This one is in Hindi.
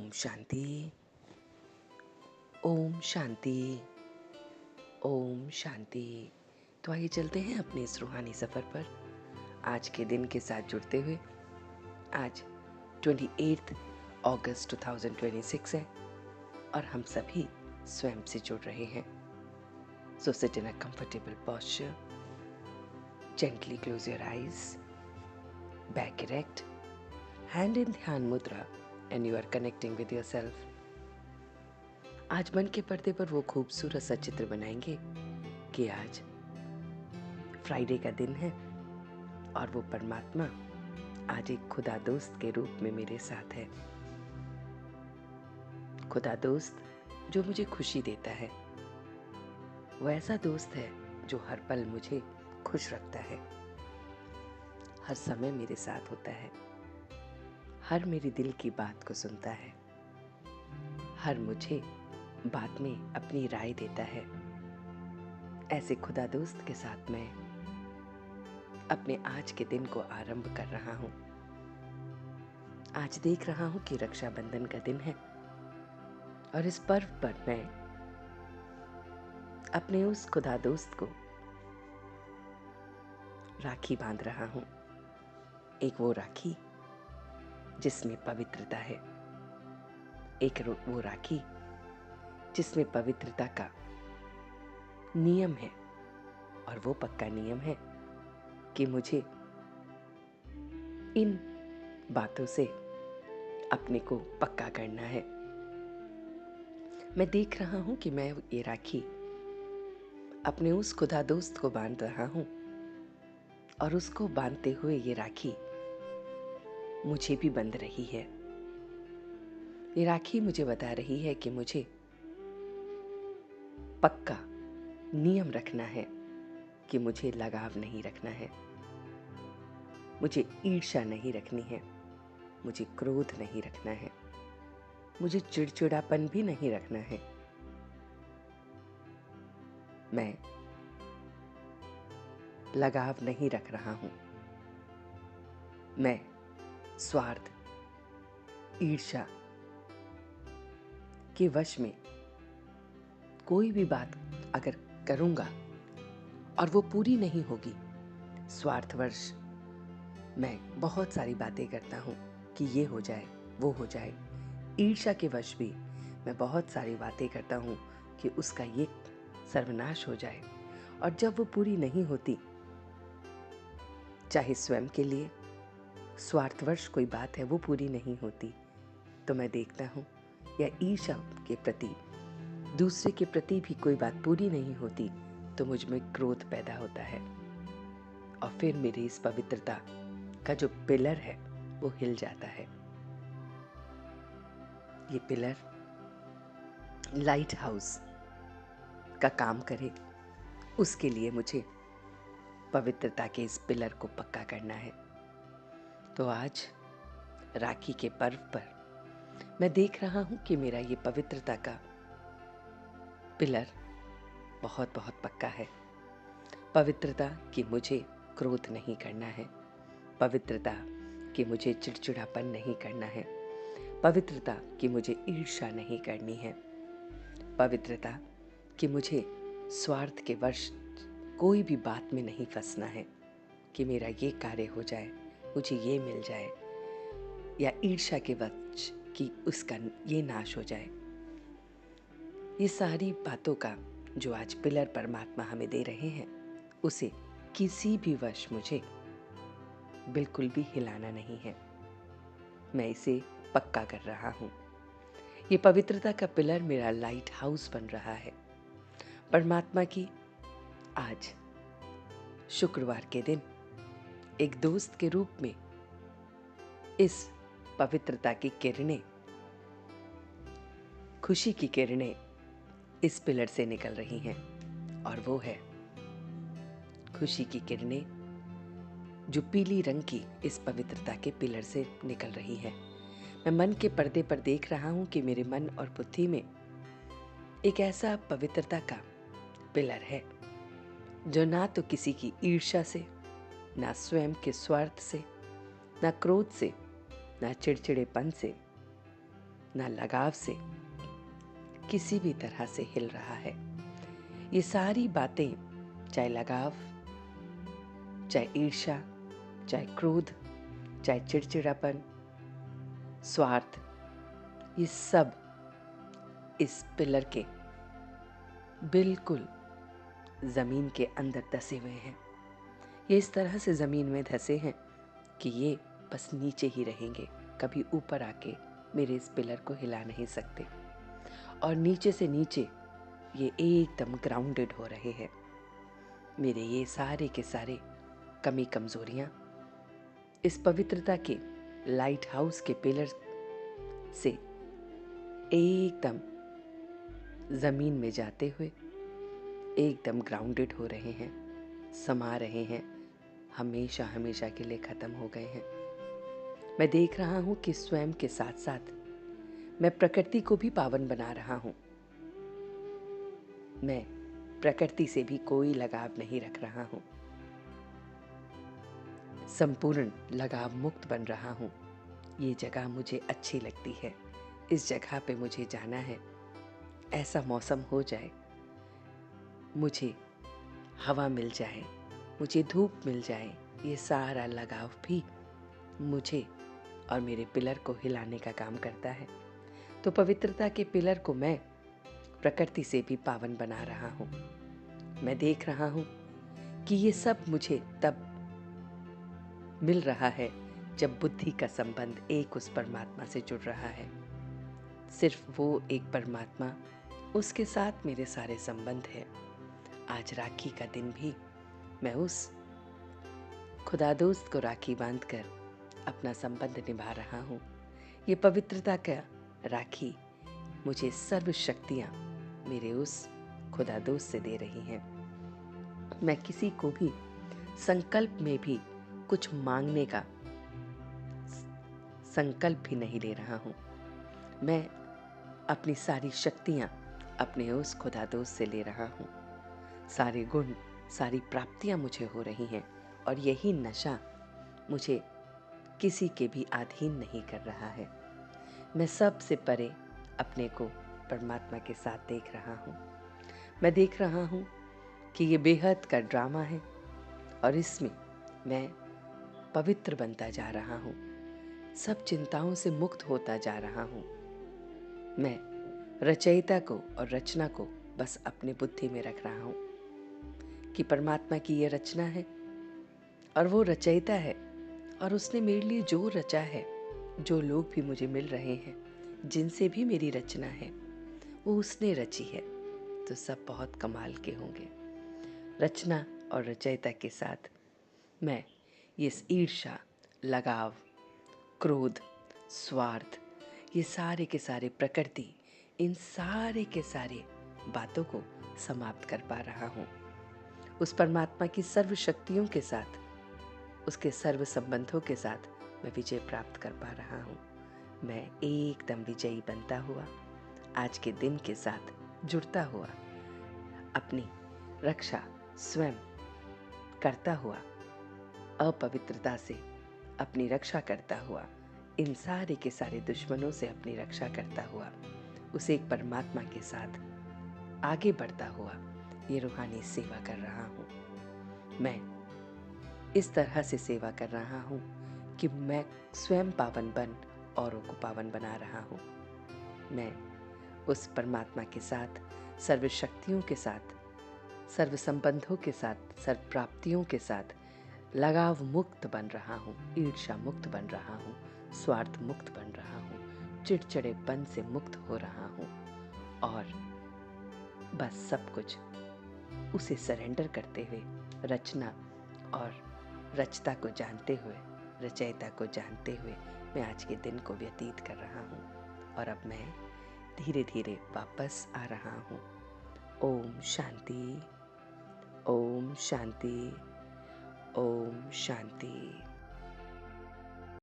ओम शांति। ओम शांति। ओम शांति। तो आइए चलते हैं अपने इस रूहानी सफ़र पर आज के दिन के साथ जुड़ते हुए। आज 28 अगस्त 2026 है और हम सभी स्वयं से जुड़ रहे हैं। So sit in a comfortable posture, gently close your eyes, back erect, hand in dhyan mudra and you are connecting with yourself. आज मन के पर्दे पर वो खूबसूरत सा चित्र बनाएंगे कि आज फ्राइडे का दिन है और वो परमात्मा आज एक खुदा दोस्त के रूप में मेरे साथ है। खुदा दोस्त जो मुझे खुशी देता है, वो ऐसा दोस्त है जो हर पल मुझे खुश रखता है, हर समय मेरे साथ होता है, हर मेरी दिल की बात को सुनता है, हर मुझे बात में अपनी राय देता है। ऐसे खुदा दोस्त के साथ मैं अपने आज के दिन को आरंभ कर रहा हूँ। आज देख रहा हूँ कि रक्षाबंधन का दिन है और इस पर्व पर मैं अपने उस खुदा दोस्त को राखी बांध रहा हूँ। एक वो राखी जिसमें पवित्रता है, एक वो राखी जिसमें पवित्रता का नियम है, और वो पक्का नियम है कि मुझे इन बातों से अपने को पक्का करना है। मैं देख रहा हूं कि मैं ये राखी अपने उस खुदा दोस्त को बांध रहा हूं और उसको बांधते हुए ये राखी मुझे भी बंध रही है। ये राखी मुझे बता रही है कि मुझे पक्का नियम रखना है कि मुझे लगाव नहीं रखना है, मुझे ईर्ष्या नहीं रखनी है, मुझे क्रोध नहीं रखना है, मुझे चिड़चिड़ापन भी नहीं रखना है। मैं लगाव नहीं रख रहा हूं। मैं स्वार्थ, ईर्ष्या के वश में कोई भी बात अगर करूंगा और वो पूरी नहीं होगी, स्वार्थवश मैं बहुत सारी बातें करता हूँ कि ये हो जाए, वो हो जाए। ईर्ष्या के वश भी मैं बहुत सारी बातें करता हूँ कि उसका ये सर्वनाश हो जाए, और जब वो पूरी नहीं होती, चाहे स्वयं के लिए स्वार्थवश कोई बात है वो पूरी नहीं होती, तो मैं देखता हूँ या ईर्ष्या के प्रति, दूसरे के प्रति भी कोई बात पूरी नहीं होती, तो मुझ में क्रोध पैदा होता है और फिर मेरी इस पवित्रता का जो पिलर है वो हिल जाता है। ये पिलर लाइट हाउस का काम करे, उसके लिए मुझे पवित्रता के इस पिलर को पक्का करना है। तो आज राखी के पर्व पर मैं देख रहा हूं कि मेरा ये पवित्रता का पिलर बहुत बहुत पक्का है। पवित्रता कि मुझे क्रोध नहीं करना है, पवित्रता कि मुझे चिड़चिड़ापन नहीं करना है, पवित्रता कि मुझे ईर्ष्या नहीं करनी है, पवित्रता कि मुझे स्वार्थ के वश कोई भी बात में नहीं फंसना है कि मेरा ये कार्य हो जाए, मुझे ये मिल जाए, या ईर्ष्या के वश कि उसका ये नाश हो जाए। ये सारी बातों का जो आज पिलर परमात्मा हमें दे रहे हैं, उसे किसी भी वश मुझे बिल्कुल भी हिलाना नहीं है। मैं इसे पक्का कर रहा हूँ। ये पवित्रता का पिलर मेरा लाइट हाउस बन रहा है। परमात्मा की आज शुक्रवार के दिन एक दोस्त के रूप में इस पवित्रता की किरणें, खुशी की किरणें इस पिलर से निकल रही हैं, और वो है खुशी की किरणें जो पीली रंग की इस पवित्रता के पिलर से निकल रही है। मैं मन के पर्दे पर देख रहा हूं कि मेरे मन और बुद्धि में एक ऐसा पवित्रता का पिलर है जो ना तो किसी की ईर्ष्या से, ना स्वयं के स्वार्थ से, ना क्रोध से, ना चिड़चिड़ेपन से, ना लगाव से किसी भी तरह से हिल रहा है। ये सारी बातें, चाहे लगाव, चाहे ईर्ष्या, चाहे क्रोध, चाहे चिड़चिड़ापन, स्वार्थ, ये सब इस पिलर के बिल्कुल जमीन के अंदर धसे हुए हैं। ये इस तरह से जमीन में धसे हैं कि ये बस नीचे ही रहेंगे, कभी ऊपर आके मेरे इस पिलर को हिला नहीं सकते। और नीचे से नीचे ये एकदम ग्राउंडेड हो रहे हैं। मेरे ये सारे के सारे कमी कमजोरियां इस पवित्रता के लाइट हाउस के पिलर से एकदम जमीन में जाते हुए एकदम ग्राउंडेड हो रहे हैं, समा रहे हैं, हमेशा हमेशा के लिए खत्म हो गए हैं। मैं देख रहा हूं कि स्वयं के साथ साथ मैं प्रकृति को भी पावन बना रहा हूं। मैं प्रकृति से भी कोई लगाव नहीं रख रहा हूं, संपूर्ण लगाव मुक्त बन रहा हूं। ये जगह मुझे अच्छी लगती है, इस जगह पे मुझे जाना है। ऐसा मौसम हो जाए, मुझे हवा मिल जाए, मुझे धूप मिल जाए, ये सारा लगाव भी मुझे और मेरे पिलर को हिलाने का काम करता है। तो पवित्रता के पिलर को मैं प्रकृति से भी पावन बना रहा हूँ। मैं देख रहा हूँ कि ये सब मुझे तब मिल रहा है जब बुद्धि का संबंध एक उस परमात्मा से जुड़ रहा है। सिर्फ वो एक परमात्मा, उसके साथ मेरे सारे संबंध है। आज राखी का दिन भी मैं उस खुदा दोस्त को राखी बांधकर अपना संबंध निभा रहा हूँ। ये पवित्रता का राखी मुझे सर्व शक्तियाँ मेरे उस खुदा दोस्त से दे रही हैं। मैं किसी को भी संकल्प में भी कुछ मांगने का संकल्प भी नहीं ले रहा हूँ। मैं अपनी सारी शक्तियाँ अपने उस खुदा दोस्त से ले रहा हूँ। सारे गुण, सारी प्राप्तियाँ मुझे हो रही हैं और यही नशा मुझे किसी के भी अधीन नहीं कर रहा है। मैं सबसे परे अपने को परमात्मा के साथ देख रहा हूँ। मैं देख रहा हूँ कि ये बेहद का ड्रामा है और इसमें मैं पवित्र बनता जा रहा हूँ, सब चिंताओं से मुक्त होता जा रहा हूँ। मैं रचयिता को और रचना को बस अपने बुद्धि में रख रहा हूँ कि परमात्मा की ये रचना है और वो रचयिता है और उसने मेरे लिए जो रचा है, जो लोग भी मुझे मिल रहे हैं, जिनसे भी मेरी रचना है, वो उसने रची है, तो सब बहुत कमाल के होंगे। रचना और रचयिता के साथ मैं ये ईर्ष्या, लगाव, क्रोध, स्वार्थ, ये सारे के सारे प्रकृति, इन सारे के सारे बातों को समाप्त कर पा रहा हूँ। उस परमात्मा की सर्व शक्तियों के साथ, उसके सर्व संबंधों के साथ मैं विजय प्राप्त कर पा रहा हूँ। मैं एकदम विजयी बनता हुआ, आज के दिन के साथ जुड़ता हुआ, अपनी रक्षा स्वयं करता हुआ, अपवित्रता से अपनी रक्षा करता हुआ, इन सारे के सारे दुश्मनों से अपनी रक्षा करता हुआ, उस एक परमात्मा के साथ आगे बढ़ता हुआ ये रूहानी सेवा कर रहा हूँ। मैं इस तरह से सेवा कर रहा हूँ कि मैं स्वयं पावन बन औरों को पावन बना रहा हूँ। मैं उस परमात्मा के साथ, सर्व शक्तियों के साथ, सर्व संबंधों के साथ, सर्व प्राप्तियों के साथ लगाव मुक्त बन रहा हूँ, ईर्ष्या मुक्त बन रहा हूँ, स्वार्थ मुक्त बन रहा हूँ, चिड़चिड़ेपन से मुक्त हो रहा हूँ और बस सब कुछ उसे सरेंडर करते हुए, रचना और रचता को जानते हुए, रचयिता को जानते हुए मैं आज के दिन को व्यतीत कर रहा हूँ और अब मैं धीरे धीरे वापस आ रहा हूँ। ओम शांति, ओम शांति, ओम शांति।